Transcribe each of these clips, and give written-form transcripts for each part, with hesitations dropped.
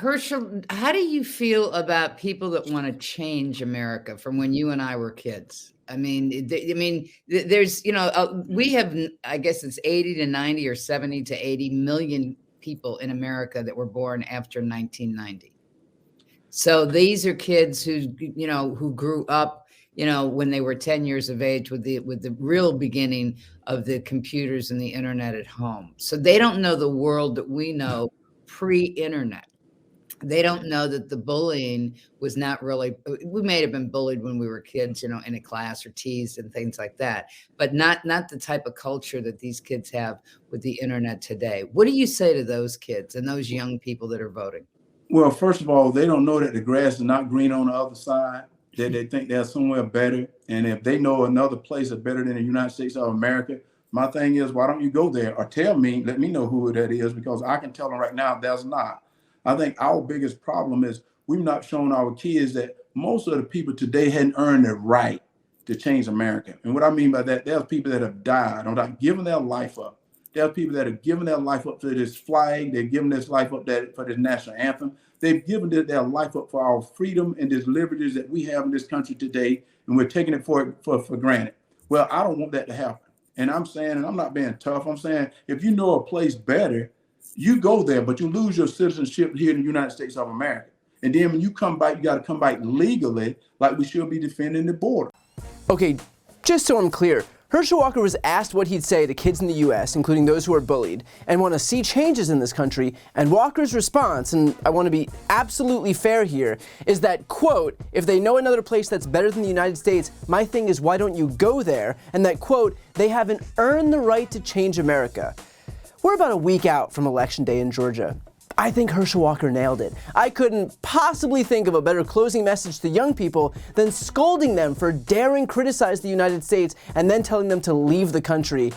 Herschel, how do you feel about people that wanna change America from when you and I were kids? There's, we have, I guess it's 80 to 90 or 70 to 80 million people in America that were born after 1990. So these are kids who grew up, when they were 10 years of age with the real beginning of the computers and the internet at home. So they don't know the world that we know pre-internet. They don't know that the bullying was not really, we may have been bullied when we were kids, in a class or teased and things like that, but not the type of culture that these kids have with the internet today. What do you say to those kids and those young people that are voting? Well, first of all, they don't know that the grass is not green on the other side, that they think they're somewhere better. And if they know another place is better than the United States of America, my thing is, why don't you go there or let me know who that is, because I can tell them right now that's not. I think our biggest problem is we've not shown our kids that most of the people today hadn't earned the right to change America. And what I mean by that, there's people that have died or not given their life up. There's people that have given their life up to this flag. They've given this life up for this national anthem. They've given their life up for our freedom and these liberties that we have in this country today, and we're taking it for granted. Well, I don't want that to happen. And I'm saying, and I'm not being tough, I'm saying, if you know a place better, you go there, but you lose your citizenship here in the United States of America. And then when you come back, you got to come back legally, like we should be defending the border. Okay, just so I'm clear, Herschel Walker was asked what he'd say to kids in the U.S., including those who are bullied, and want to see changes in this country, and Walker's response, and I want to be absolutely fair here, is that, quote, if they know another place that's better than the United States, my thing is, why don't you go there? And that, quote, they haven't earned the right to change America. We're about a week out from Election Day in Georgia. I think Herschel Walker nailed it. I couldn't possibly think of a better closing message to young people than scolding them for daring criticize the United States and then telling them to leave the country.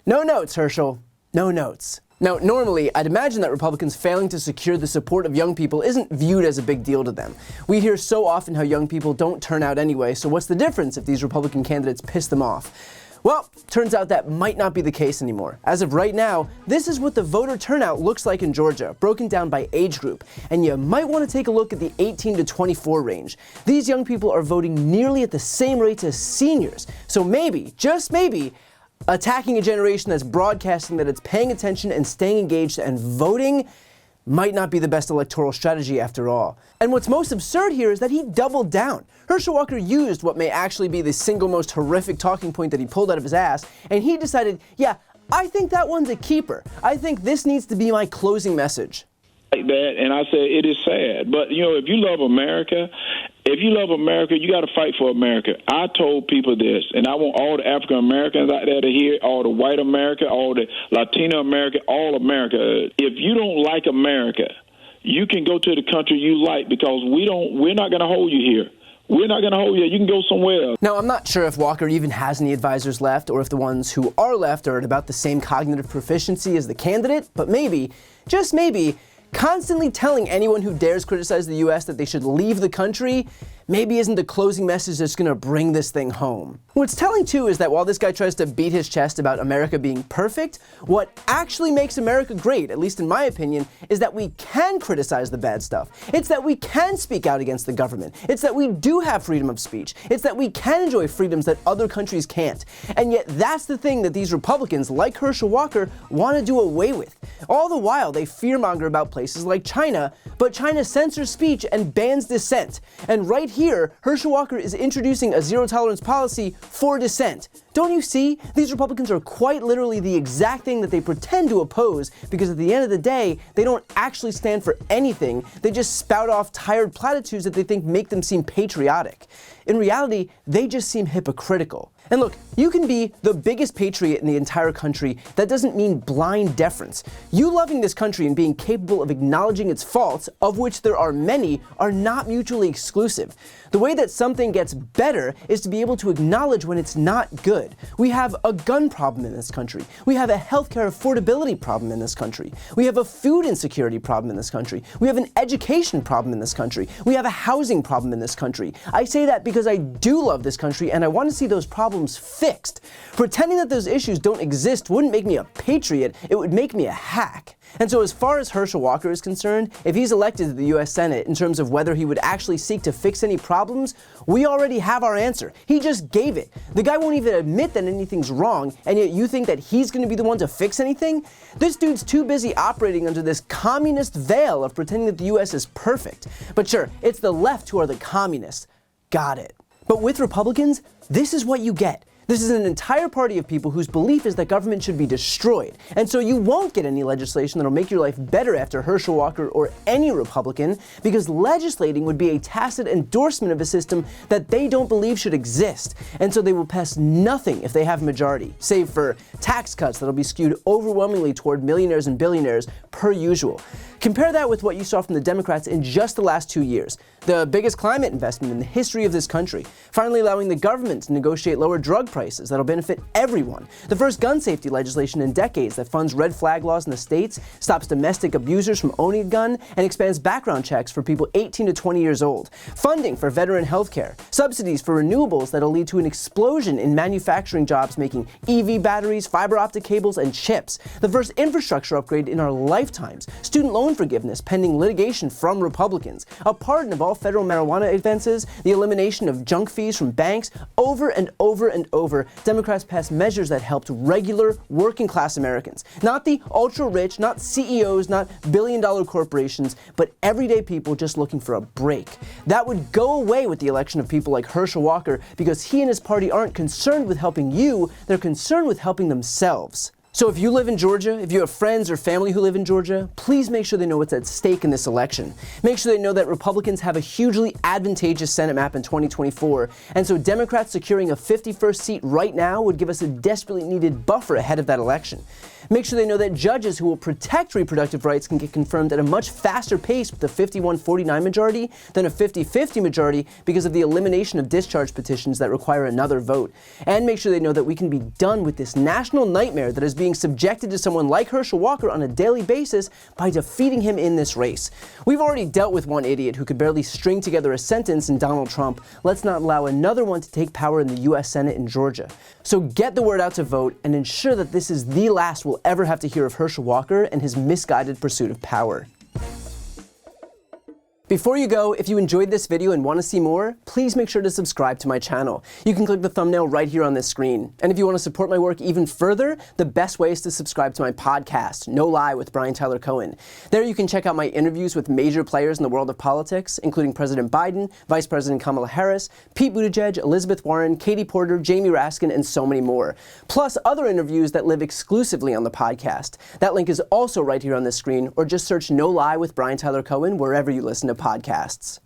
No notes, Herschel. No notes. Now, normally, I'd imagine that Republicans failing to secure the support of young people isn't viewed as a big deal to them. We hear so often how young people don't turn out anyway, so what's the difference if these Republican candidates piss them off? Well, turns out that might not be the case anymore. As of right now, this is what the voter turnout looks like in Georgia, broken down by age group. And you might want to take a look at the 18 to 24 range. These young people are voting nearly at the same rates as seniors. So maybe, just maybe, attacking a generation that's broadcasting that it's paying attention and staying engaged and voting might not be the best electoral strategy after all. And what's most absurd here is that he doubled down. Herschel Walker used what may actually be the single most horrific talking point that he pulled out of his ass, and he decided, yeah, I think that one's a keeper. I think this needs to be my closing message. Like that, and I said, it is sad. But, if you love America, you got to fight for America. I told people this, and I want all the African Americans out there to hear it, all the white America, all the Latino America, all America. If you don't like America, you can go to the country you like, because we're not going to hold you here. We're not going to hold you. You can go somewhere else. Now, I'm not sure if Walker even has any advisors left, or if the ones who are left are at about the same cognitive proficiency as the candidate, but maybe, just maybe, constantly telling anyone who dares criticize the U.S. that they should leave the country maybe isn't the closing message that's going to bring this thing home. What's telling, too, is that while this guy tries to beat his chest about America being perfect, what actually makes America great, at least in my opinion, is that we can criticize the bad stuff. It's that we can speak out against the government. It's that we do have freedom of speech. It's that we can enjoy freedoms that other countries can't. And yet that's the thing that these Republicans, like Herschel Walker, want to do away with. All the while, they fearmonger about places like China, but China censors speech and bans dissent. And right here, Herschel Walker is introducing a zero-tolerance policy for dissent. Don't you see? These Republicans are quite literally the exact thing that they pretend to oppose, because at the end of the day, they don't actually stand for anything. They just spout off tired platitudes that they think make them seem patriotic. In reality, they just seem hypocritical. And look, you can be the biggest patriot in the entire country. That doesn't mean blind deference. You loving this country and being capable of acknowledging its faults, of which there are many, are not mutually exclusive. The way that something gets better is to be able to acknowledge when it's not good. We have a gun problem in this country. We have a healthcare affordability problem in this country. We have a food insecurity problem in this country. We have an education problem in this country. We have a housing problem in this country. I say that because I do love this country and I want to see those problems fixed. Pretending that those issues don't exist wouldn't make me a patriot, it would make me a hack. And so as far as Herschel Walker is concerned, if he's elected to the US Senate in terms of whether he would actually seek to fix any problems, we already have our answer. He just gave it. The guy won't even admit that anything's wrong, and yet you think that he's going to be the one to fix anything? This dude's too busy operating under this communist veil of pretending that the US is perfect. But sure, it's the left who are the communists. Got it. But with Republicans, this is what you get. This is an entire party of people whose belief is that government should be destroyed. And so you won't get any legislation that'll make your life better after Herschel Walker or any Republican, because legislating would be a tacit endorsement of a system that they don't believe should exist. And so they will pass nothing if they have a majority, save for tax cuts that'll be skewed overwhelmingly toward millionaires and billionaires per usual. Compare that with what you saw from the Democrats in just the last 2 years. The biggest climate investment in the history of this country. Finally allowing the government to negotiate lower drug prices that'll benefit everyone. The first gun safety legislation in decades that funds red flag laws in the states, stops domestic abusers from owning a gun, and expands background checks for people 18 to 20 years old. Funding for veteran healthcare. Subsidies for renewables that'll lead to an explosion in manufacturing jobs making EV batteries, fiber optic cables, and chips. The first infrastructure upgrade in our lifetimes. Student loan forgiveness pending litigation from Republicans. A pardon of all federal marijuana offenses, the elimination of junk fees from banks. Over and over and over, Democrats passed measures that helped regular working class Americans. Not the ultra rich, not CEOs, not billion-dollar corporations, but everyday people just looking for a break. That would go away with the election of people like Herschel Walker, because he and his party aren't concerned with helping you, they're concerned with helping themselves. So if you live in Georgia, if you have friends or family who live in Georgia, please make sure they know what's at stake in this election. Make sure they know that Republicans have a hugely advantageous Senate map in 2024, and so Democrats securing a 51st seat right now would give us a desperately needed buffer ahead of that election. Make sure they know that judges who will protect reproductive rights can get confirmed at a much faster pace with a 51-49 majority than a 50-50 majority because of the elimination of discharge petitions that require another vote. And make sure they know that we can be done with this national nightmare that is being subjected to someone like Herschel Walker on a daily basis by defeating him in this race. We've already dealt with one idiot who could barely string together a sentence in Donald Trump. Let's not allow another one to take power in the US Senate in Georgia. So get the word out to vote and ensure that this is the last we'll ever have to hear of Herschel Walker and his misguided pursuit of power. Before you go, if you enjoyed this video and want to see more, please make sure to subscribe to my channel. You can click the thumbnail right here on this screen. And if you want to support my work even further, the best way is to subscribe to my podcast, No Lie with Brian Tyler Cohen. There you can check out my interviews with major players in the world of politics, including President Biden, Vice President Kamala Harris, Pete Buttigieg, Elizabeth Warren, Katie Porter, Jamie Raskin, and so many more. Plus other interviews that live exclusively on the podcast. That link is also right here on this screen, or just search No Lie with Brian Tyler Cohen wherever you listen to podcasts.